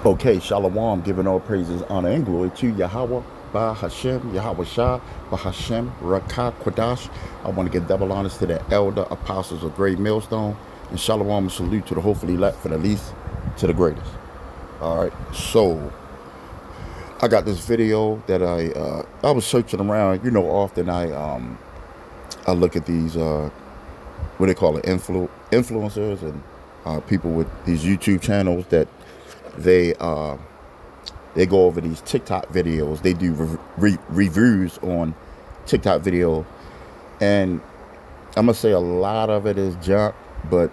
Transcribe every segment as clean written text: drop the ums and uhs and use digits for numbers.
Okay, Shalom, giving all praises, honor, and glory to Yahweh, Ba Hashem, Yahweh Shah, Ba Hashem, Rakah, Quadash. I want to give double honors to the elder apostles of Great Millstone, and Shalom and salute to the hopefully elect from the least to the greatest. All right, so I got this video that I was searching around. You know, often I look at these what they call it, influencers and people with these YouTube channels that they they go over these TikTok videos. They do reviews on TikTok video, and I'm gonna say a lot of it is junk, but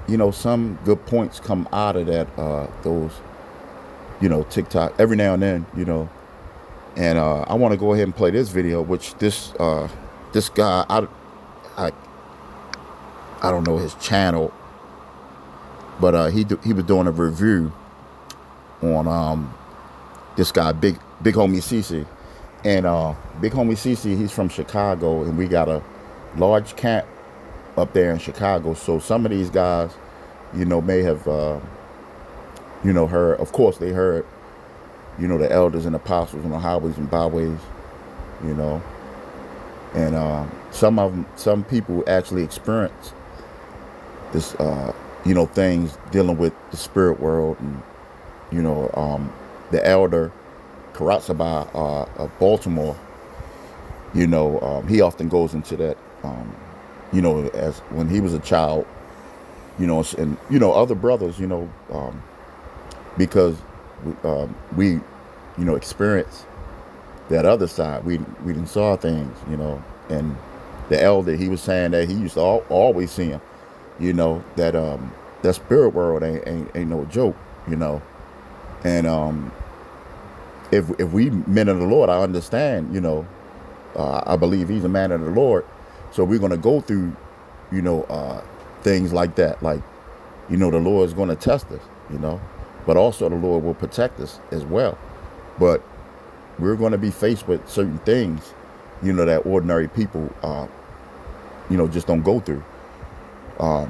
you know some good points come out of that. Those TikTok every now and then, and I want to go ahead and play this video, which this guy I I don't know his channel, but he was doing a review on this guy big homie CC, and big homie CC, he's from Chicago, and we got a large camp up there in Chicago. So some of these guys, may have heard. Of course, they heard the elders and apostles on the highways and byways, you know, and some people actually experience this things dealing with the spirit world, and the elder Karatsaba of Baltimore, he often goes into that, as when he was a child, and other brothers, because we experience that other side. We didn't saw things, and the elder, he was saying that he used to always see him, that that spirit world ain't no joke, and if we men of the Lord, I understand, I believe he's a man of the Lord, so we're gonna go through, things like that, like, the Lord is gonna test us, but also the Lord will protect us as well. But we're gonna be faced with certain things, that ordinary people, just don't go through. So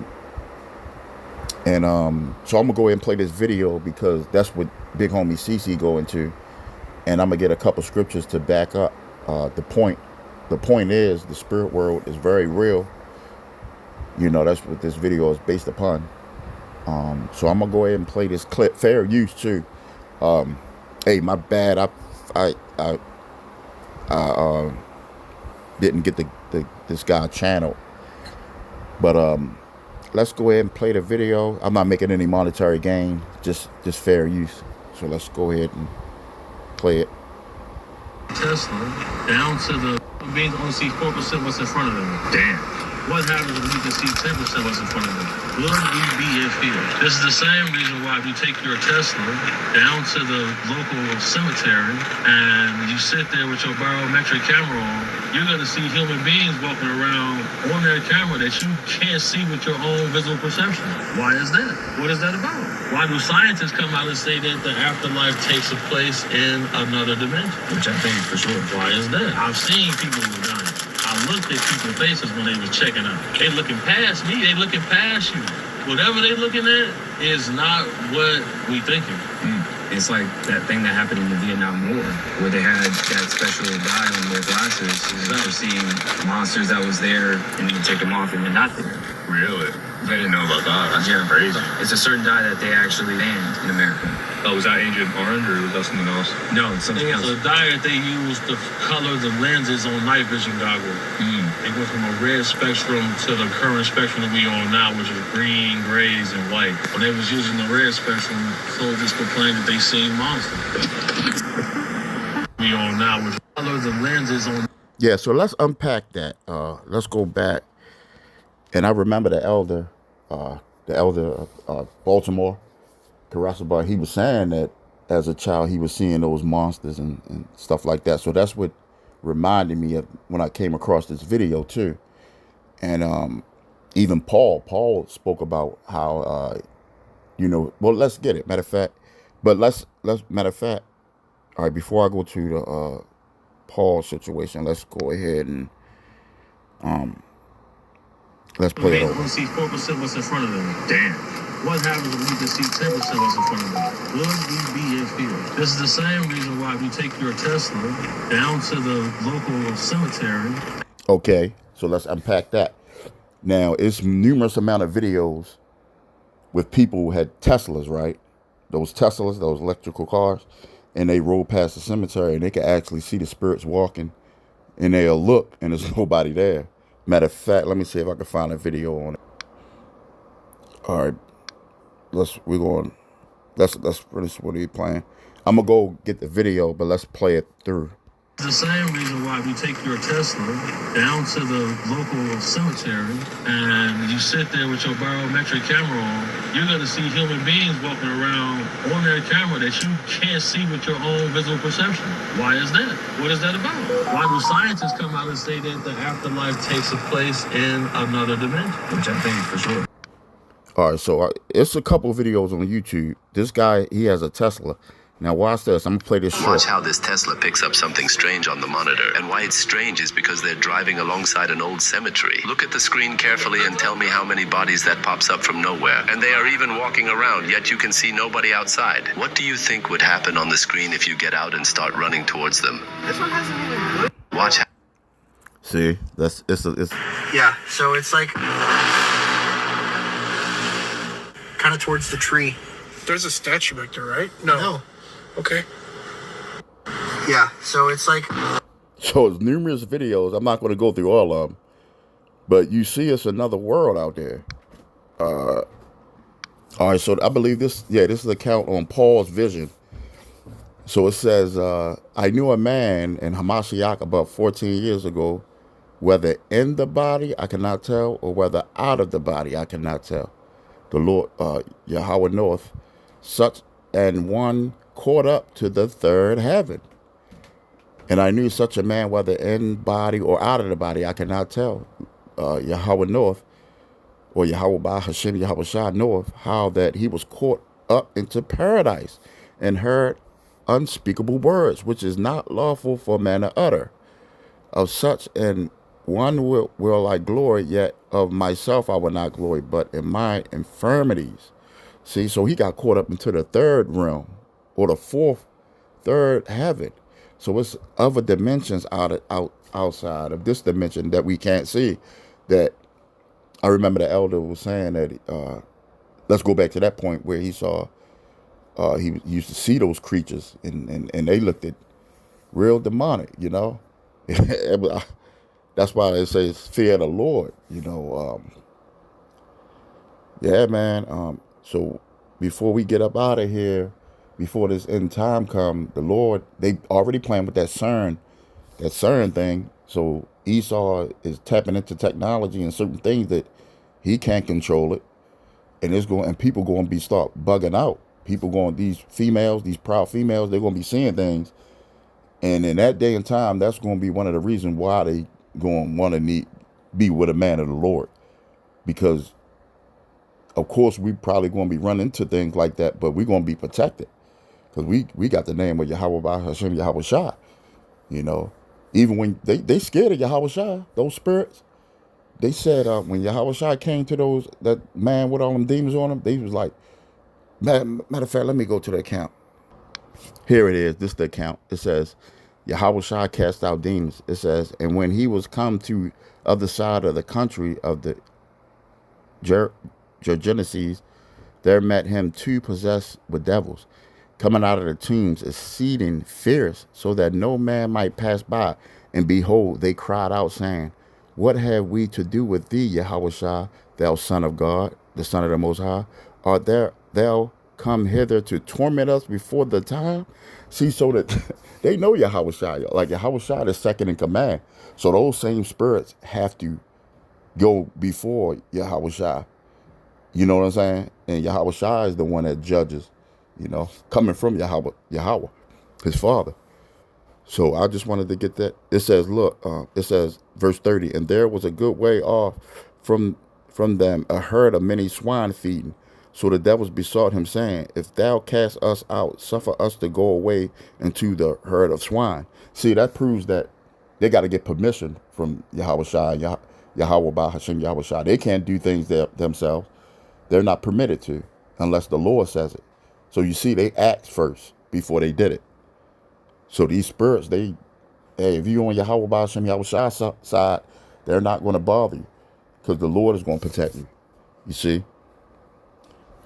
I'm gonna go ahead and play this video because that's what big homie CC go into, and I'm gonna get a couple scriptures to back up the point. The point is the spirit world is very real. That's what this video is based upon. So I'm gonna go ahead and play this clip. Fair use too. Hey, my bad. I didn't get this guy channel, but let's go ahead and play the video. I'm not making any monetary gain, just fair use. So let's go ahead and play it. Tesla down to the being only see 4% what's in front of them. Damn. What happens when you can see 10% what's in front of them? Will we be in fear? This is the same reason why if you take your Tesla down to the local cemetery and you sit there with your barometric camera on, you're going to see human beings walking around on their camera that you can't see with your own visual perception. Why is that? What is that about? Why do scientists come out and say that the afterlife takes a place in another dimension? Which I think for sure. Why is that? I've seen people who are dying. I looked at people's faces when they were checking out. They looking past me. They looking past you. Whatever they looking at is not what we thinking. It's like that thing that happened in the Vietnam War, where they had that special dye on their glasses for seeing monsters that was there, and you take them off and they're not there. Really? I didn't know about that. That's crazy. It's a certain dye that they actually banned in America. Oh, was that Agent Orange or was that something else? No, it's something else. It was a dye that they used to color the lenses on night vision goggles. They went from a red spectrum to the current spectrum that we on now, which is green, grays, and white. When they was using the red spectrum, soldiers complained that they seen monsters. We on now, which color the lenses on. Yeah, so let's unpack that. Let's go back. And I remember the elder Baltimore, Karasaba, he was saying that as a child he was seeing those monsters and stuff like that. So that's what reminded me of when I came across this video too. And even Paul spoke about how well, let's get it. Matter of fact, all right, before I go to the Paul situation, let's go ahead and let's play it over. See 4% what's in front of them. Damn. What happens when we can see 10% what's in front of them? Would we be in fear? This is the same reason why if you take your Tesla down to the local cemetery. Okay, so let's unpack that. Now, it's numerous amount of videos with people who had Teslas, right? Those Teslas, those electrical cars, and they roll past the cemetery and they can actually see the spirits walking, and they'll look and there's nobody there. Matter of fact, let me see if I can find a video on it. All right, let's finish what are you playing? I'm gonna go get the video, but let's play it through. The same reason why if you take your Tesla down to the local cemetery and you sit there with your barometric camera on, you're going to see human beings walking around on their camera that you can't see with your own visual perception. Why is that? What is that about? Why do scientists come out and say that the afterlife takes place in another dimension? Which I think for sure. All right, so it's a couple videos on YouTube. This guy, he has a Tesla. Now watch this. I'm gonna play this short. Watch how this Tesla picks up something strange on the monitor. And why it's strange is because they're driving alongside an old cemetery. Look at the screen carefully and tell me how many bodies that pops up from nowhere. And they are even walking around, yet you can see nobody outside. What do you think would happen on the screen if you get out and start running towards them? This one hasn't even. Watch how. See, it's Yeah, so it's like kind of towards the tree. There's a statue back there, right? No. Okay. Yeah, so it's like. So it's numerous videos. I'm not going to go through all of them, but you see it's another world out there. All right, so I believe this is an account on Paul's vision. So it says, I knew a man in Hamashiach about 14 years ago, whether in the body I cannot tell, or whether out of the body I cannot tell. The Lord, Yahweh knoweth, such and one caught up to the third heaven. And I knew such a man, whether in body or out of the body, I cannot tell. Yahweh knoweth, or Yahweh by Hashem, Yahweh Shah knoweth, how that he was caught up into paradise and heard unspeakable words, which is not lawful for man to utter. Of such and one will I glory, yet of myself I will not glory, but in my infirmities. See, so he got caught up into the third realm, or the third heaven. So it's other dimensions outside of this dimension that we can't see. That I remember the elder was saying that. Let's go back to that point where he saw. He used to see those creatures, and they looked at real demonic. You know, that's why they say it's fear of the Lord. You know. Yeah, man. So before we get up out of here, before this end time come, the Lord, they already playing with that CERN thing. So Esau is tapping into technology and certain things that he can't control it. And people going to be start bugging out. People these females, these proud females, they're going to be seeing things. And in that day and time, that's going to be one of the reasons why they going to want to be with a man of the Lord. Because of course, we probably going to be running into things like that, but we're going to be protected because we got the name of Yahweh by Hashem, Yahweh Shah. You know, even when they scared of Yahweh Shah, those spirits, they said when Yahweh Shah came to that man with all them demons on him, they was like, matter of fact, let me go to the account. Here it is. This is the account. It says, Yahweh Shah cast out demons. It says, and when he was come to other side of the country of the Genesis, there met him two possessed with devils, coming out of the tombs, exceeding fierce, so that no man might pass by. And behold, they cried out, saying, what have we to do with thee, Yahweh Shah, thou Son of God, the Son of the Most High? Art thou come hither to torment us before the time? See, so that they know Yahweh Shah, like Yahweh Shah is second in command. So those same spirits have to go before Yahweh Shah. You know what I'm saying? And Yahweh Shah is the one that judges, you know, coming from Yahweh, his father. So I just wanted to get that. It says, look, it says, verse 30, and there was a good way off from them a herd of many swine feeding. So the devils besought him, saying, if thou cast us out, suffer us to go away into the herd of swine. See, that proves that they got to get permission from Yahweh Shah, Yahweh by Hashem, Yahweh Shah. They can't do things themselves. They're not permitted to unless the Lord says it. So you see, they asked first before they did it. So these spirits, hey, if you're on Yahweh Ba'ashem Yahweh Shai side, they're not going to bother you because the Lord is going to protect you. You see?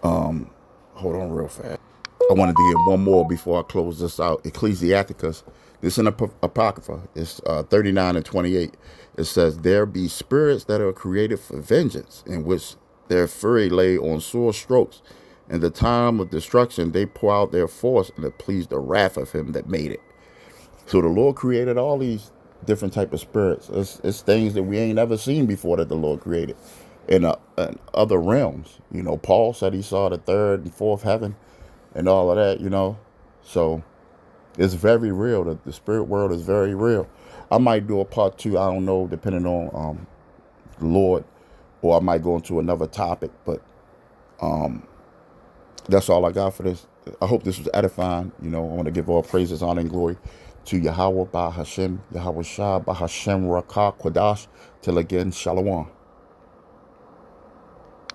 Hold on real fast. I wanted to get one more before I close this out. Ecclesiasticus, this in Apocrypha, it's 39 and 28. It says, there be spirits that are created for vengeance, in which their fury lay on sore strokes. In the time of destruction, they pour out their force, and it pleased the wrath of him that made it. So the Lord created all these different type of spirits. It's things that we ain't ever seen before that the Lord created in other realms. You know, Paul said he saw the third and fourth heaven and all of that, you know. So it's very real. The spirit world is very real. I might do a part 2, I don't know, depending on the Lord, or I might go into another topic, but that's all I got for this. I hope this was edifying. You know, I want to give all praises, honor, and glory to Yahweh Ba'ashem, Yahweh Shai, Ba'ashem Rakah Kwadash. Till again, Shalom.